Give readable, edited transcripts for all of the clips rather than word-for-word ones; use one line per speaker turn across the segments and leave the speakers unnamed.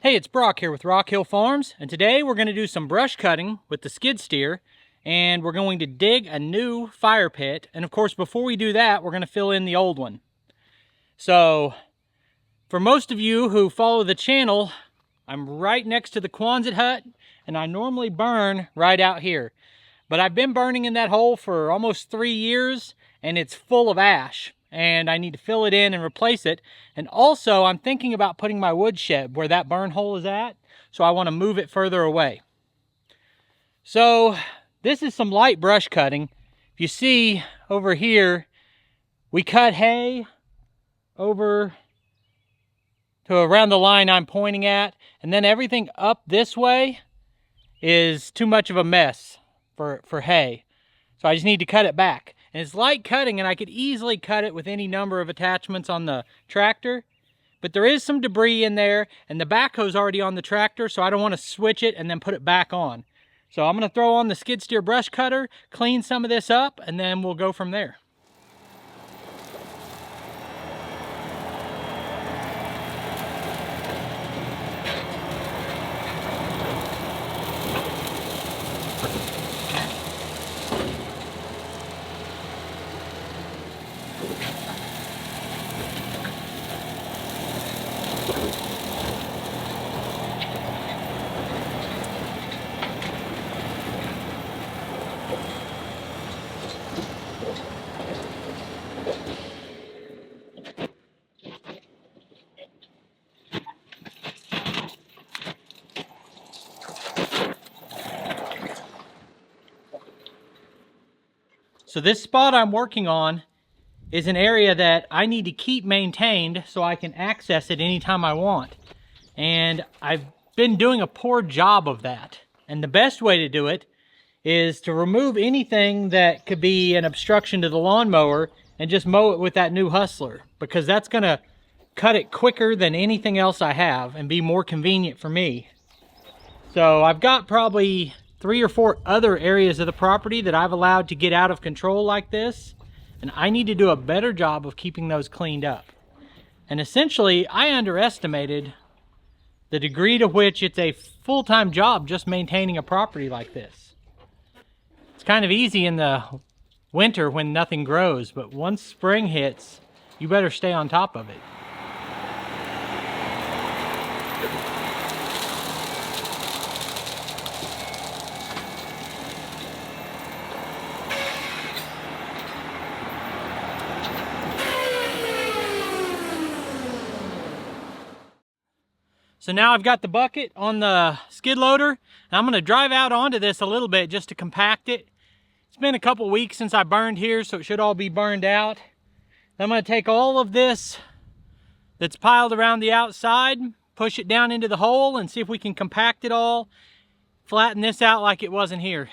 Hey, it's Brock here with Rock Hill Farms, and today we're going to do some brush cutting with the skid steer, and we're going to dig a new fire pit. And of course, before we do that, we're going to fill in the old one. So, for most of you who follow the channel, I'm right next to the Quonset hut, and I normally burn right out here. But I've been burning in that hole for almost 3 years, and it's full of ash. And I need to fill it in and replace it. And also, I'm thinking about putting my wood shed where that burn hole is at, so I want to move it further away. So, this is some light brush cutting. If you see over here, we cut hay over to around the line I'm pointing at, and then everything up this way is too much of a mess for hay. So I just need to cut it back. And it's light cutting, and I could easily cut it with any number of attachments on the tractor. But there is some debris in there, and the backhoe's already on the tractor, so I don't want to switch it and then put it back on. So I'm going to throw on the skid steer brush cutter, clean some of this up, and then we'll go from there. So this spot I'm working on is an area that I need to keep maintained so I can access it anytime I want. And I've been doing a poor job of that. And the best way to do it is to remove anything that could be an obstruction to the lawnmower and just mow it with that new Hustler, because that's going to cut it quicker than anything else I have and be more convenient for me. So I've got probably 3 or 4 other areas of the property that I've allowed to get out of control like this, and I need to do a better job of keeping those cleaned up. And essentially, I underestimated the degree to which it's a full-time job just maintaining a property like this. It's kind of easy in the winter when nothing grows, but once spring hits, you better stay on top of it. So now I've got the bucket on the skid loader, and I'm going to drive out onto this a little bit just to compact it. It's been a couple weeks since I burned here, so it should all be burned out. I'm going to take all of this that's piled around the outside, push it down into the hole, and see if we can compact it all, flatten this out like it wasn't here.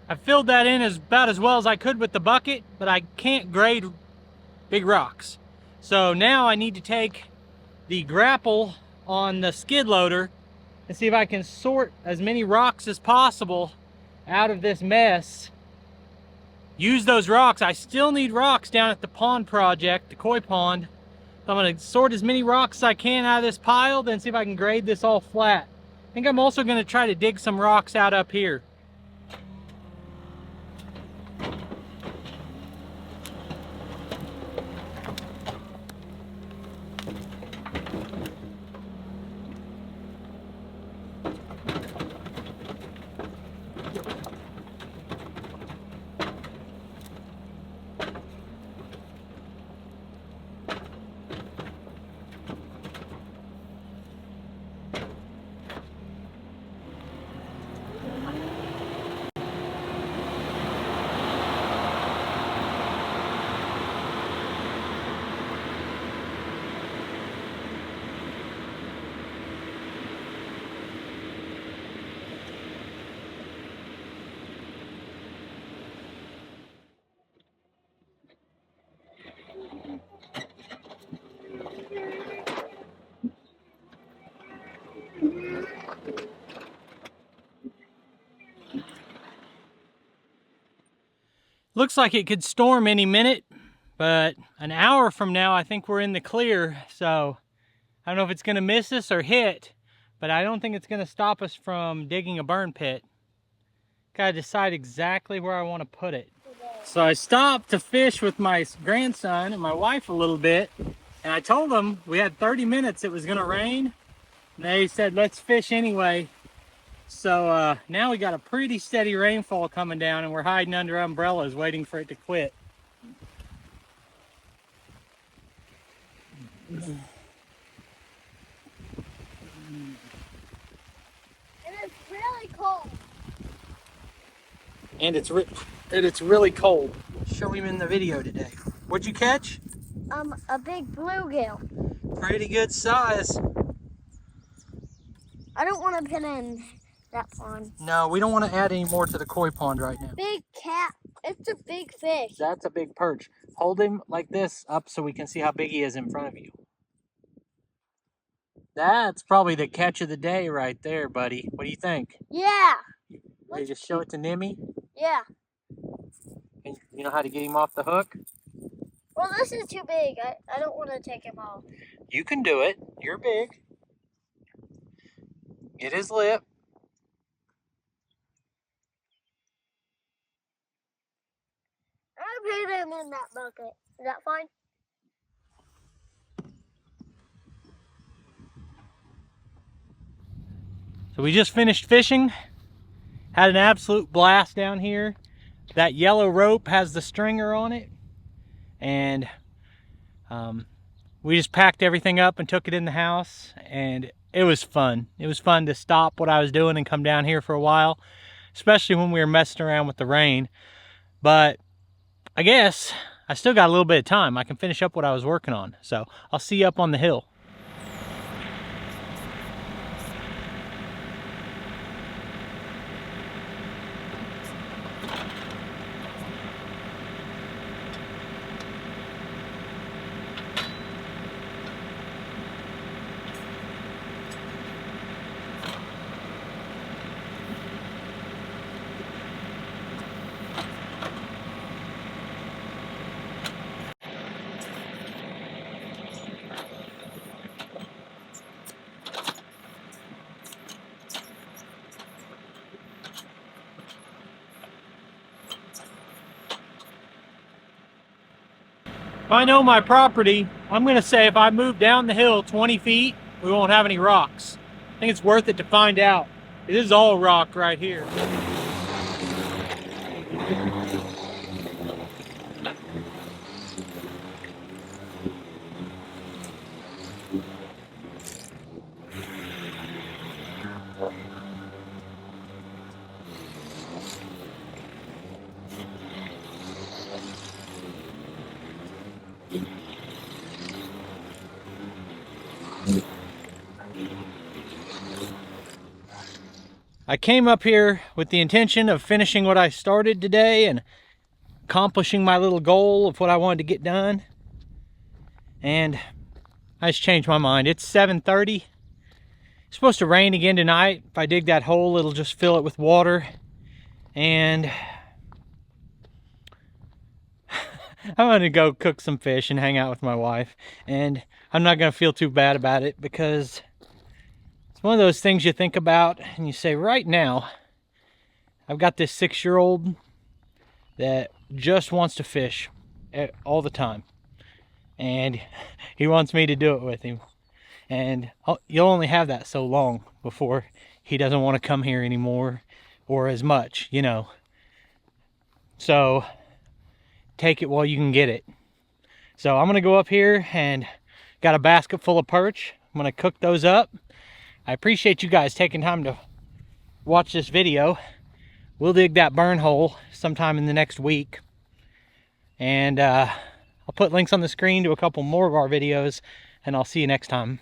I filled that in about as well as I could with the bucket, but I can't grade big rocks. So now I need to take the grapple on the skid loader and see if I can sort as many rocks as possible out of this mess. Use those rocks. I still need rocks down at the pond project, the koi pond. So I'm gonna sort as many rocks as I can out of this pile, then see if I can grade this all flat. I think I'm also gonna try to dig some rocks out up here. Looks like it could storm any minute, but an hour from now I think we're in the clear, so I don't know if it's gonna miss us or hit, but I don't think it's gonna stop us from digging a burn pit. Gotta decide exactly where I want to put it. So I stopped to fish with my grandson and my wife a little bit, and I told them we had 30 minutes, it was gonna rain, and they said let's fish anyway. So now we got a pretty steady rainfall coming down, and we're hiding under umbrellas waiting for it to quit.
And it's really cold.
And it's really cold. Show him in the video today. What'd you catch?
A big bluegill.
Pretty good size.
I don't want to pin in that pond.
No, we don't want to add any more to the koi pond right now.
Big cat. It's a big fish.
That's a big perch. Hold him like this up so we can see how big he is in front of you. That's probably the catch of the day right there, buddy. What do you think?
Yeah.
Ready to show it to Nimmy?
Yeah.
And you know how to get him off the hook?
Well, this is too big. I don't want to take him off.
You can do it. You're big. Get his lip.
I'm going to put him in that bucket. Is that fine?
So we just finished fishing. Had an absolute blast down here. That yellow rope has the stringer on it. And we just packed everything up and took it in the house, and it was fun. It was fun to stop what I was doing and come down here for a while, especially when we were messing around with the rain. But I guess I still got a little bit of time. I can finish up what I was working on. So I'll see you up on the hill. If I know my property, I'm gonna say if I move down the hill 20 feet, we won't have any rocks. I think it's worth it to find out. It is all rock right here. I came up here with the intention of finishing what I started today and accomplishing my little goal of what I wanted to get done. And I just changed my mind. It's 7:30. It's supposed to rain again tonight. If I dig that hole, it'll just fill it with water. And I'm gonna go cook some fish and hang out with my wife. And I'm not gonna feel too bad about it because it's one of those things you think about and you say, right now, I've got this 6-year-old that just wants to fish all the time. And he wants me to do it with him. And you'll only have that so long before he doesn't want to come here anymore or as much, you know. So take it while you can get it. So I'm gonna go up here and got a basket full of perch. I'm gonna cook those up. I appreciate you guys taking time to watch this video. We'll dig that burn hole sometime in the next week. And I'll put links on the screen to a couple more of our videos, and I'll see you next time.